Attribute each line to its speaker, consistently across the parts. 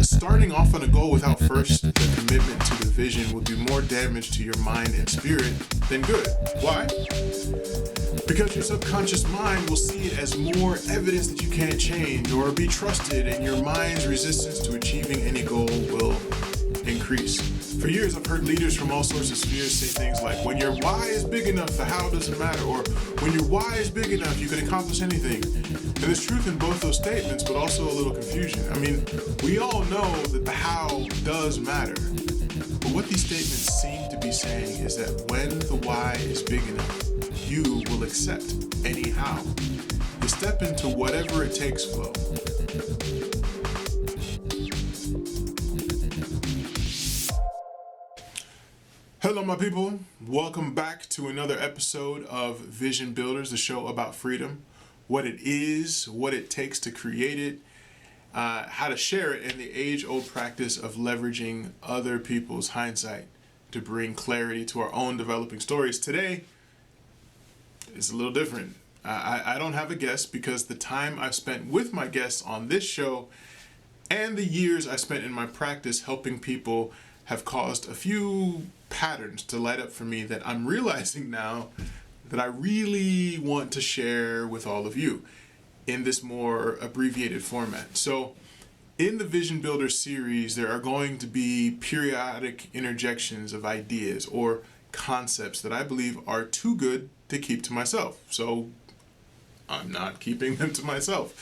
Speaker 1: Starting off on a goal without first the commitment to the vision would do more damage to your mind and spirit than good. Why? Because your subconscious mind will see it as more evidence that you can't change or be trusted, and your mind's resistance to achieving any goal will increase. For years, I've heard leaders from all sorts of spheres say things like, when your why is big enough, the how doesn't matter, or when your why is big enough, you can accomplish anything. And there's truth in both those statements, but also a little confusion. I mean, we all know that the how does matter, but what these statements seem to be saying is that when the why is big enough, you will accept any how. You step into whatever it takes flow. Hello, my people. Welcome back to another episode of Vision Builders, the show about freedom, what it is, what it takes to create it, how to share it, and the age-old practice of leveraging other people's hindsight to bring clarity to our own developing stories. Today is a little different. I don't have a guest because the time I've spent with my guests on this show and the years I spent in my practice helping people have caused a few patterns to light up for me that I'm realizing now that I really want to share with all of you in this more abbreviated format. So in the Vision Builder series, there are going to be periodic interjections of ideas or concepts that I believe are too good to keep to myself. So I'm not keeping them to myself.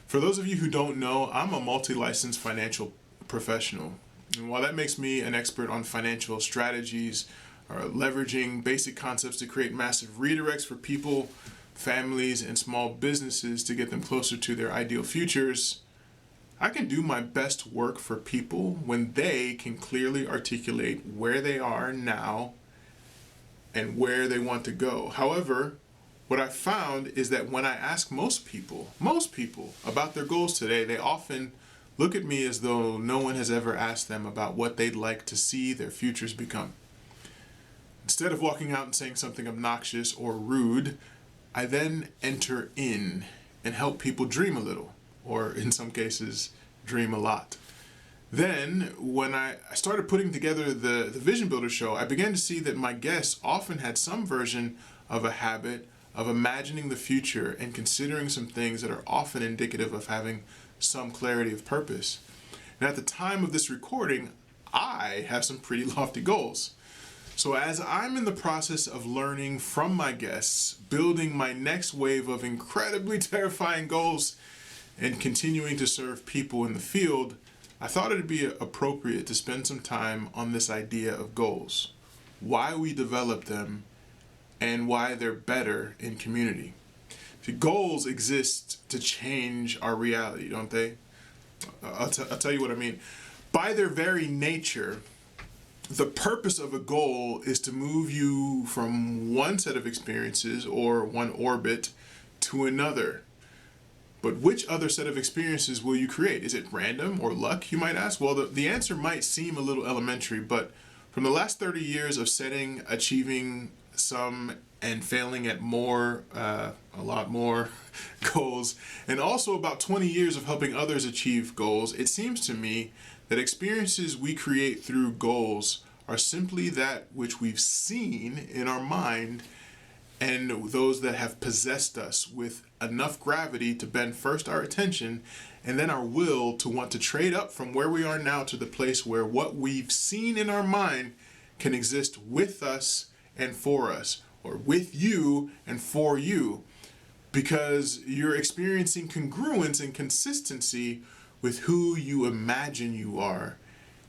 Speaker 1: For those of you who don't know, I'm a multi-licensed financial professional. And while that makes me an expert on financial strategies or leveraging basic concepts to create massive redirects for people, families, and small businesses to get them closer to their ideal futures, I can do my best work for people when they can clearly articulate where they are now and where they want to go. However, what I found is that when I ask most people about their goals today, they often look at me as though no one has ever asked them about what they'd like to see their futures become. Instead of walking out and saying something obnoxious or rude, I then enter in and help people dream a little, or in some cases, dream a lot. Then, when I started putting together the Vision Builder show, I began to see that my guests often had some version of a habit of imagining the future and considering some things that are often indicative of having some clarity of purpose. And at the time of this recording, I have some pretty lofty goals. So as I'm in the process of learning from my guests, building my next wave of incredibly terrifying goals, and continuing to serve people in the field, I thought it'd be appropriate to spend some time on this idea of goals, why we develop them, and why they're better in community. See, goals exist to change our reality, don't they? I'll tell you what I mean. By their very nature, the purpose of a goal is to move you from one set of experiences or one orbit to another. But which other set of experiences will you create? Is it random or luck, you might ask? Well, the answer might seem a little elementary, but from the last 30 years of setting, achieving some, and failing at more, a lot more goals, and also about 20 years of helping others achieve goals, it seems to me that experiences we create through goals are simply that which we've seen in our mind and those that have possessed us with enough gravity to bend first our attention and then our will to want to trade up from where we are now to the place where what we've seen in our mind can exist with us and for us, or with you and for you, because you're experiencing congruence and consistency with who you imagine you are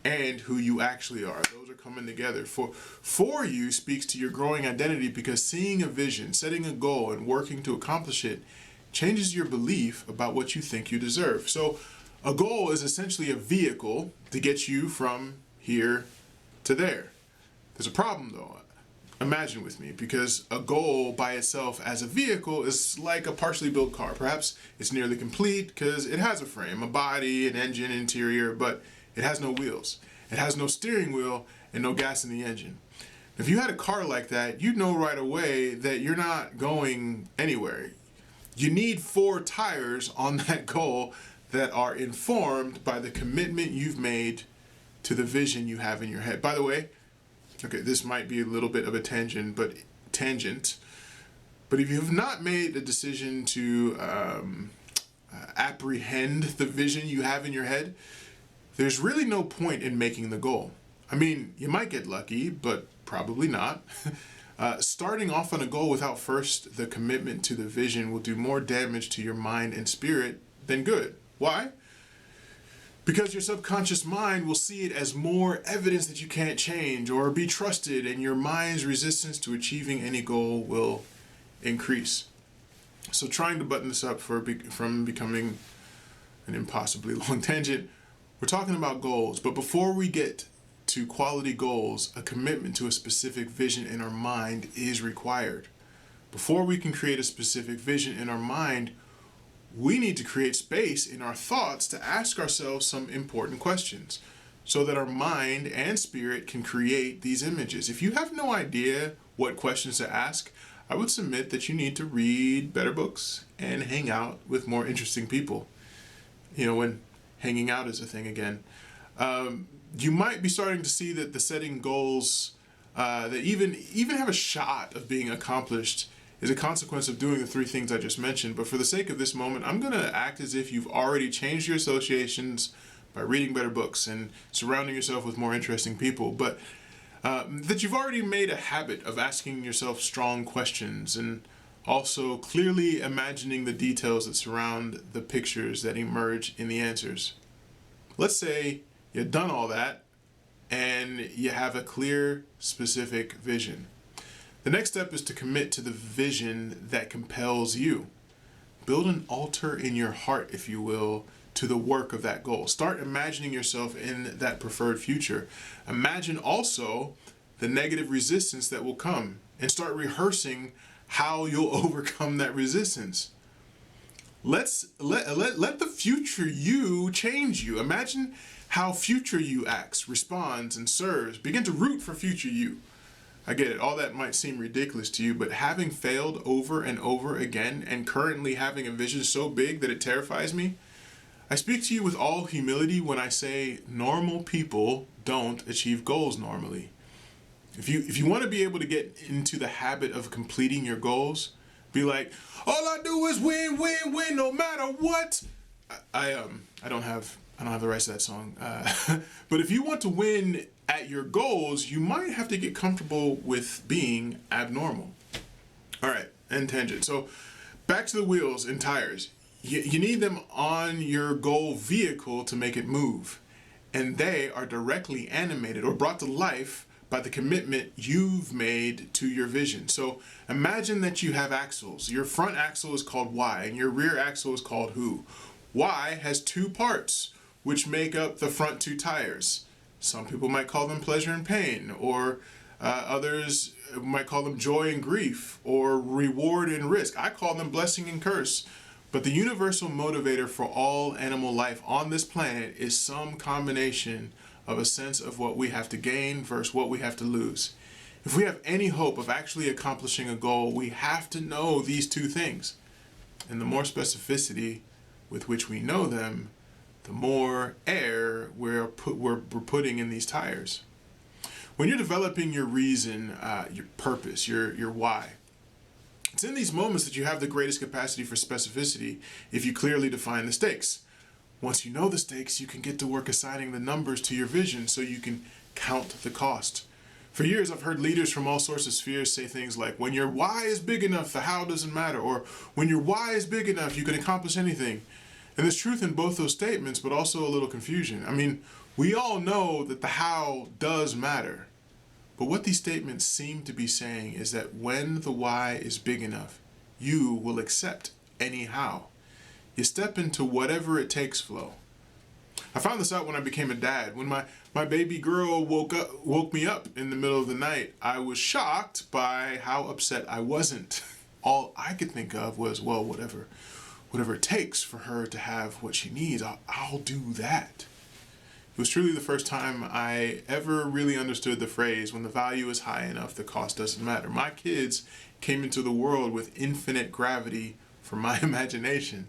Speaker 1: and who you actually are. Those are coming together. For you speaks to your growing identity, because seeing a vision, setting a goal, and working to accomplish it changes your belief about what you think you deserve. So a goal is essentially a vehicle to get you from here to there. There's a problem though. Imagine with me, because a goal by itself as a vehicle is like a partially built car. Perhaps it's nearly complete because it has a frame, a body, an engine, interior, but it has no wheels. It has no steering wheel and no gas in the engine. If you had a car like that, you'd know right away that you're not going anywhere. You need 4 tires on that goal that are informed by the commitment you've made to the vision you have in your head. By the way, okay, this might be a little bit of a tangent, but if you have not made a decision to apprehend the vision you have in your head, there's really no point in making the goal. I mean, you might get lucky, but probably not. Starting off on a goal without first the commitment to the vision will do more damage to your mind and spirit than good. Why? Because your subconscious mind will see it as more evidence that you can't change or be trusted, and your mind's resistance to achieving any goal will increase. So trying to button this up from becoming an impossibly long tangent, we're talking about goals, but before we get to quality goals, a commitment to a specific vision in our mind is required. Before we can create a specific vision in our mind, we need to create space in our thoughts to ask ourselves some important questions so that our mind and spirit can create these images. If you have no idea what questions to ask, I would submit that you need to read better books and hang out with more interesting people. You know, when hanging out is a thing again. You might be starting to see that the setting goals that even have a shot of being accomplished is a consequence of doing the three things I just mentioned. But for the sake of this moment, I'm going to act as if you've already changed your associations by reading better books and surrounding yourself with more interesting people. But that you've already made a habit of asking yourself strong questions and also clearly imagining the details that surround the pictures that emerge in the answers. Let's say you've done all that and you have a clear, specific vision. The next step is to commit to the vision that compels you. Build an altar in your heart, if you will, to the work of that goal. Start imagining yourself in that preferred future. Imagine also the negative resistance that will come and start rehearsing how you'll overcome that resistance. Let the future you change you. Imagine how future you acts, responds, and serves. Begin to root for future you. I get it. All that might seem ridiculous to you, but having failed over and over again and currently having a vision so big that it terrifies me, I speak to you with all humility when I say normal people don't achieve goals normally. If you want to be able to get into the habit of completing your goals, be like, all I do is win, win, win, no matter what. I don't have the rights to that song. But if you want to win at your goals, you might have to get comfortable with being abnormal. All right, end tangent. So back to the wheels and tires. You need them on your goal vehicle to make it move. And they are directly animated or brought to life by the commitment you've made to your vision. So imagine that you have axles. Your front axle is called Y and your rear axle is called Who. Y has two parts which make up the front two tires. Some people might call them pleasure and pain, or others might call them joy and grief, or reward and risk. I call them blessing and curse. But the universal motivator for all animal life on this planet is some combination of a sense of what we have to gain versus what we have to lose. If we have any hope of actually accomplishing a goal, we have to know these two things. And the more specificity with which we know them, the more air we're putting in these tires. When you're developing your reason, your purpose, your why, it's in these moments that you have the greatest capacity for specificity if you clearly define the stakes. Once you know the stakes, you can get to work assigning the numbers to your vision so you can count the cost. For years, I've heard leaders from all sorts of spheres say things like, when your why is big enough, the how doesn't matter, or when your why is big enough, you can accomplish anything. And there's truth in both those statements, but also a little confusion. I mean, we all know that the how does matter. But what these statements seem to be saying is that when the why is big enough, you will accept any how. You step into whatever it takes flow. I found this out when I became a dad. When my baby girl woke me up in the middle of the night, I was shocked by how upset I wasn't. All I could think of was, well, whatever it takes for her to have what she needs, I'll do that. It was truly the first time I ever really understood the phrase, when the value is high enough, the cost doesn't matter. My kids came into the world with infinite gravity for my imagination.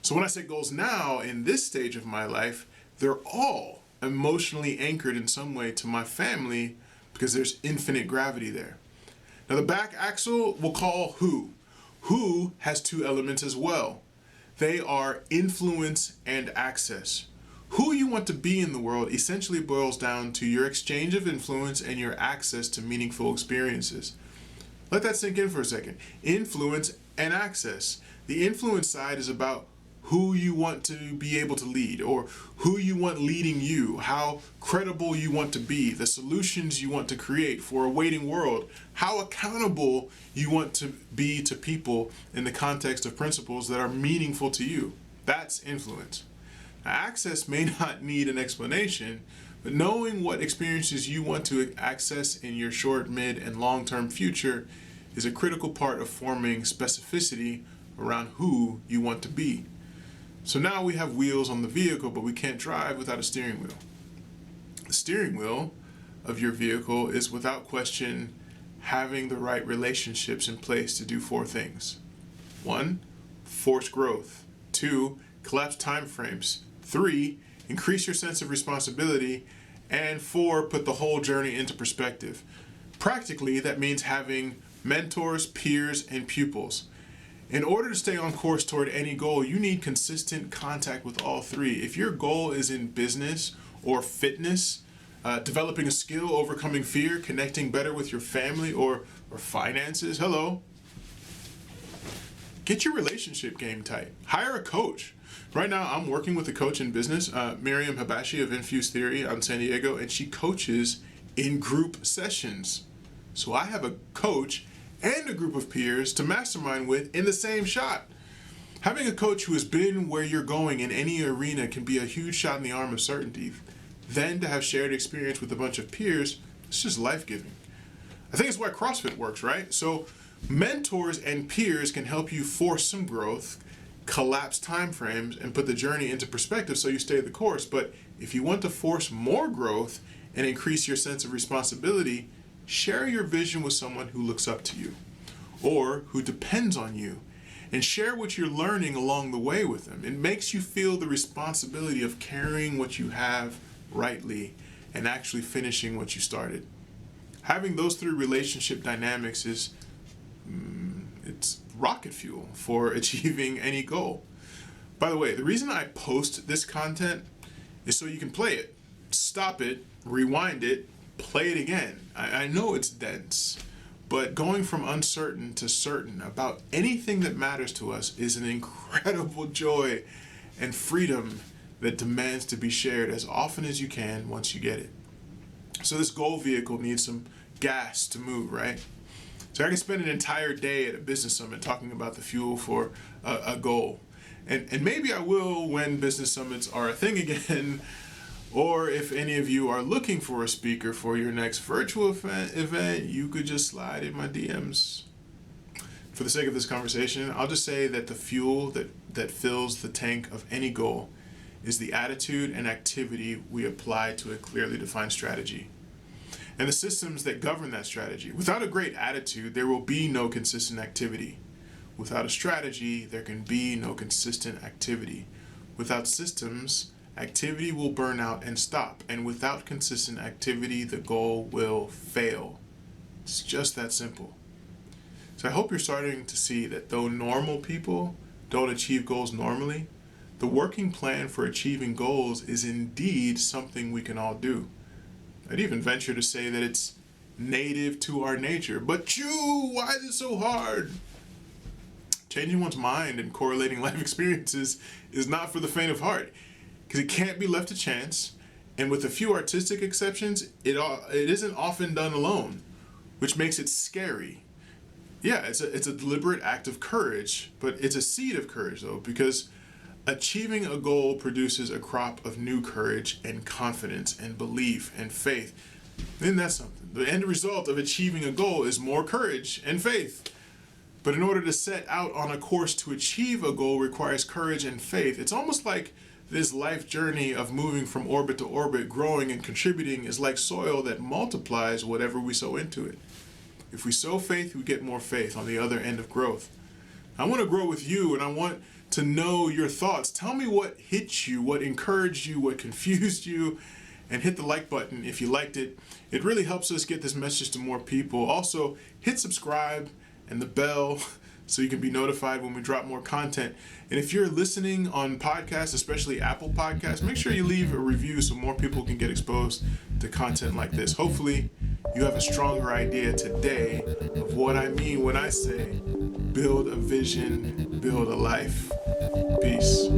Speaker 1: So when I set goals now in this stage of my life, they're all emotionally anchored in some way to my family because there's infinite gravity there. Now the back axle we'll call who. Who has two elements as well. They are influence and access. Who you want to be in the world essentially boils down to your exchange of influence and your access to meaningful experiences. Let that sink in for a second. Influence and access. The influence side is about who you want to be able to lead, or who you want leading you, how credible you want to be, the solutions you want to create for a waiting world, how accountable you want to be to people in the context of principles that are meaningful to you. That's influence. Now, access may not need an explanation, but knowing what experiences you want to access in your short, mid, and long-term future is a critical part of forming specificity around who you want to be. So now we have wheels on the vehicle, but we can't drive without a steering wheel. The steering wheel of your vehicle is without question having the right relationships in place to do four things. 1, force growth. 2, collapse timeframes. 3, increase your sense of responsibility. And 4, put the whole journey into perspective. Practically, that means having mentors, peers, and pupils. In order to stay on course toward any goal, you need consistent contact with all three. If your goal is in business or fitness, developing a skill, overcoming fear, connecting better with your family or finances, get your relationship game tight. Hire a coach. Right now, I'm working with a coach in business, Miriam Habashi of Infuse Theory out in San Diego, and she coaches in group sessions. So I have a coach and a group of peers to mastermind with in the same shot. Having a coach who has been where you're going in any arena can be a huge shot in the arm of certainty. Then to have shared experience with a bunch of peers, it's just life-giving. I think it's why CrossFit works, right? So mentors and peers can help you force some growth, collapse timeframes, and put the journey into perspective so you stay the course. But if you want to force more growth and increase your sense of responsibility, share your vision with someone who looks up to you or who depends on you, and share what you're learning along the way with them. It makes you feel the responsibility of carrying what you have rightly and actually finishing what you started. Having those three relationship dynamics is it's rocket fuel for achieving any goal. By the way, the reason I post this content is so you can play it, stop it, rewind it, play it again. I know it's dense, but going from uncertain to certain about anything that matters to us is an incredible joy and freedom that demands to be shared as often as you can once you get it. So this goal vehicle needs some gas to move, right? So I can spend an entire day at a business summit talking about the fuel for a goal. And maybe I will when business summits are a thing again, or if any of you are looking for a speaker for your next virtual event, you could just slide in my DMs. For the sake of this conversation, I'll just say that the fuel that fills the tank of any goal is the attitude and activity we apply to a clearly defined strategy, and the systems that govern that strategy. Without a great attitude, there will be no consistent activity. Without a strategy, there can be no consistent activity. Without systems, activity will burn out and stop. And without consistent activity, the goal will fail. It's just that simple. So I hope you're starting to see that though normal people don't achieve goals normally, the working plan for achieving goals is indeed something we can all do. I'd even venture to say that it's native to our nature. But why is it so hard? Changing one's mind and correlating life experiences is not for the faint of heart, because it can't be left to chance, and with a few artistic exceptions, it isn't often done alone, which makes it scary. Yeah, it's a deliberate act of courage, but it's a seed of courage though, because achieving a goal produces a crop of new courage and confidence and belief and faith. Isn't that something? The end result of achieving a goal is more courage and faith. But in order to set out on a course to achieve a goal requires courage and faith. It's almost like this life journey of moving from orbit to orbit, growing and contributing, is like soil that multiplies whatever we sow into it. If we sow faith, we get more faith on the other end of growth. I want to grow with you, and I want to know your thoughts. Tell me what hit you, what encouraged you, what confused you, and hit the like button if you liked it. It really helps us get this message to more people. Also, hit subscribe and the bell so you can be notified when we drop more content. And if you're listening on podcasts, especially Apple Podcasts, make sure you leave a review so more people can get exposed to content like this. Hopefully, you have a stronger idea today of what I mean when I say build a vision, build a life. Peace.